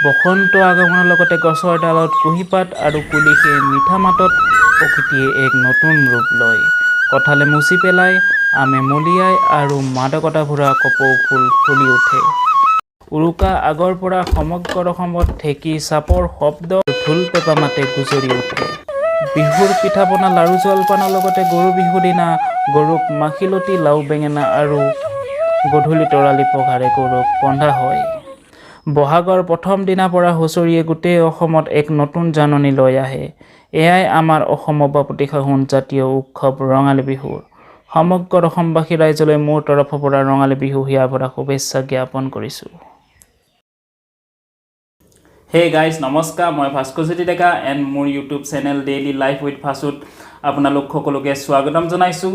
বসন্ত আগমনৰ লগতে গছৰ ডালত কুঁহিপাত আৰু কুলিশে মিঠা মাতত প্ৰকৃতিয়ে এক নতুন ৰূপ লয়। কঁঠালে মুচি পেলায়, আমে মলিয়ায় আৰু মাদকতা ভৰা কপৌ ফুল ফুলি উঠে। উৰুকা আগৰ পৰা সমগ্ৰ অসমত ঢেঁকী চাপৰ শব্দ ঢোল পেঁপা মাতে গুজৰি উঠে। বিহুৰ পিঠা পনা লাৰু জলপানৰ লগতে গৰু বিহুৰ দিনা গৰুক মাখিলতী লাও বেঙেনা আৰু গধূলি তৰালি পঘাৰে গৰুক বন্ধা হয়। বহাগৰ প্ৰথম দিনাৰ পৰা হুঁচৰিয়ে গোটেই অসমত এক নতুন জাননী লৈ আহে। এয়াই আমাৰ অসমৰ বাপতিসাহোন জাতীয় উৎসৱ ৰঙালী বিহুৰ। সমগ্ৰ অসমবাসী ৰাইজলৈ মোৰ তৰফৰ পৰা ৰঙালী বিহু হিয়া ভৰা শুভেচ্ছা জ্ঞাপন কৰিছোঁ। হে গাইজ, নমস্কাৰ। মই ভাস্কৰজ্যোতি ডেকা এণ্ড মোৰ YouTube channel daily life with ভাসুত আপোনালোক সকলোকে স্বাগতম জনাইছোঁ।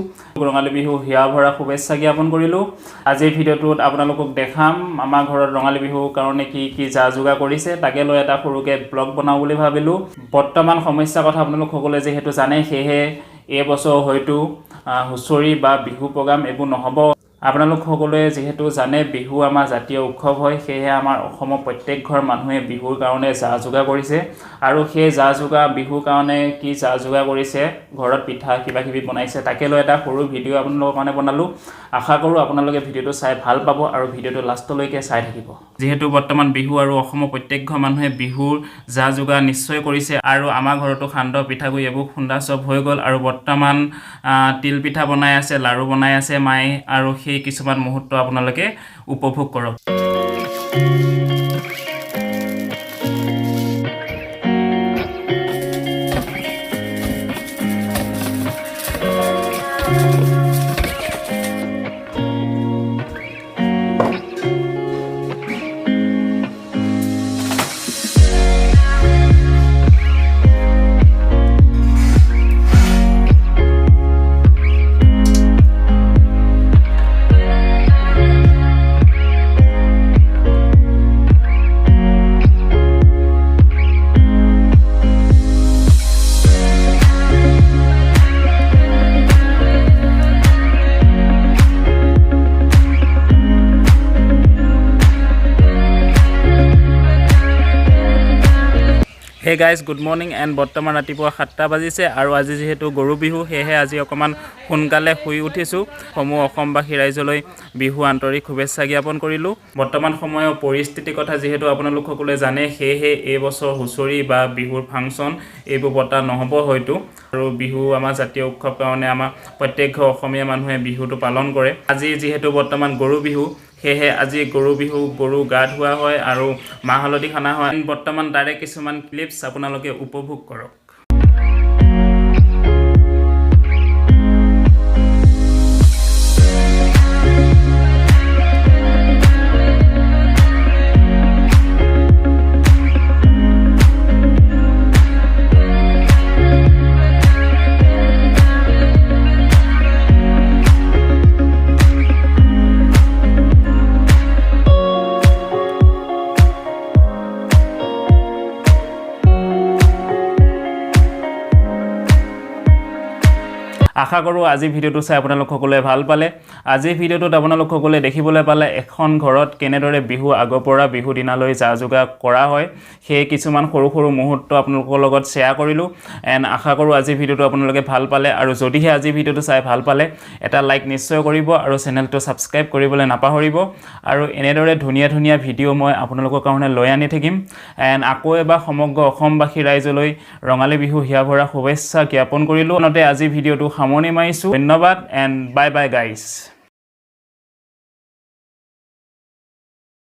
ৰঙালী বিহু হিয়া ভৰা শুভেচ্ছা জ্ঞাপন কৰিলোঁ। আজিৰ ভিডিঅ'টোত আপোনালোকক দেখাম আমাৰ ঘৰত ৰঙালী বিহুৰ কাৰণে কি কি যা যোগাৰ কৰিছে, তাকে লৈ এটা সৰুকৈ ব্লগ বনাওঁ বুলি ভাবিলোঁ। বৰ্তমান সমস্যাৰ কথা আপোনালোক সকলোৱে যিহেতু জানে, সেয়েহে এইবছৰ হয়তো হুঁচৰি বা বিহু প্ৰগ্ৰাম এইবোৰ নহ'ব। আপোনালোক সকলোৱে যিহেতু জানে বিহু আমাৰ জাতীয় উৎসৱ হয়, সেয়েহে আমাৰ অসমৰ প্ৰত্যেক ঘৰ মানুহে বিহুৰ কাৰণে যা যোগাৰ কৰিছে। আৰু সেই যা যোগাৰ বিহুৰ কাৰণে কি যা যোগাৰ কৰিছে, ঘৰত পিঠা কিবা কিবি বনাইছে, তাকে লৈ এটা সৰু ভিডিঅ' আপোনালোকৰ কাৰণে বনালোঁ। আশা কৰোঁ আপোনালোকে ভিডিঅ'টো চাই ভাল পাব আৰু ভিডিঅ'টো লাষ্টলৈকে চাই থাকিব। যিহেতু বৰ্তমান বিহু আৰু অসমৰ প্ৰত্যেক ঘৰ মানুহে বিহুৰ যা যোগাৰ নিশ্চয় কৰিছে আৰু আমাৰ ঘৰতো সান্দহ পিঠাগুড়ি এইবোৰ খুন্দা চব হৈ গ'ল আৰু বৰ্তমান তিল পিঠা বনাই আছে, লাড়ু বনাই আছে মায়ে, আৰু সেই কিছুমান মুহূৰ্ত আপোনালোকে উপভোগ কৰক। Hey guys, good morning and বৰ্তমান ৰাতিপুৱা 7টা বাজিছে আৰু আজি যিহেতু গৰু বিহু, সেয়েহে আজি অকণমান সোনকালে শুই উঠিছোঁ। সমূহ অসমবাসী ৰাইজলৈ বিহু আন্তৰিক শুভেচ্ছা জ্ঞাপন কৰিলোঁ। বৰ্তমান সময়ৰ পৰিস্থিতিৰ কথা যিহেতু আপোনালোক সকলোৱে জানে, সেয়েহে এইবছৰ হুঁচৰি বা বিহুৰ ফাংচন এইবোৰ পতা নহ'ব হয়তো। আৰু বিহু আমাৰ জাতীয় উৎসৱ কাৰণে আমাৰ প্ৰত্যেক ঘৰ অসমীয়া মানুহে বিহুটো পালন কৰে। আজি যিহেতু বৰ্তমান গৰু বিহু, সেয়েহে আজি গৰু বিহু গৰু গা ধোৱা হয় আৰু মাহ হালধি সানা হয়। বৰ্তমান তাৰে কিছুমান ক্লিপছ আপোনালোকে উপভোগ কৰক। আশা কৰোঁ আজিৰ ভিডিঅ'টো চাই আপোনালোক সকলোৱে ভাল পালে। আজিৰ ভিডিঅ'টোত আপোনালোক সকলোৱে দেখিবলৈ পালে এখন ঘৰত কেনেদৰে বিহু আগৰ পৰা বিহু দিনালৈ যা যোগাৰ কৰা হয়, সেই কিছুমান সৰু সৰু মুহূৰ্ত আপোনালোকৰ লগত শ্বেয়াৰ কৰিলোঁ। এণ্ড আশা কৰোঁ আজিৰ ভিডিঅ'টো আপোনালোকে ভাল পালে, আৰু যদিহে আজিৰ ভিডিঅ'টো চাই ভাল পালে এটা লাইক নিশ্চয় কৰিব আৰু চেনেলটো ছাবস্ক্ৰাইব কৰিবলৈ নাপাহৰিব। আৰু এনেদৰে ধুনীয়া ধুনীয়া ভিডিঅ' মই আপোনালোকৰ কাৰণে লৈ আনি থাকিম। এণ্ড আকৌ এবাৰ সমগ্ৰ অসমবাসী ৰাইজলৈ ৰঙালী বিহু হিয়া ভৰা শুভেচ্ছা জ্ঞাপন কৰিলোঁ। আনহাতে আজিৰ ভিডিঅ'টো সামৰণি মাৰিছোঁ। ধন্যবাদ এণ্ড বাই বাই গাইজ।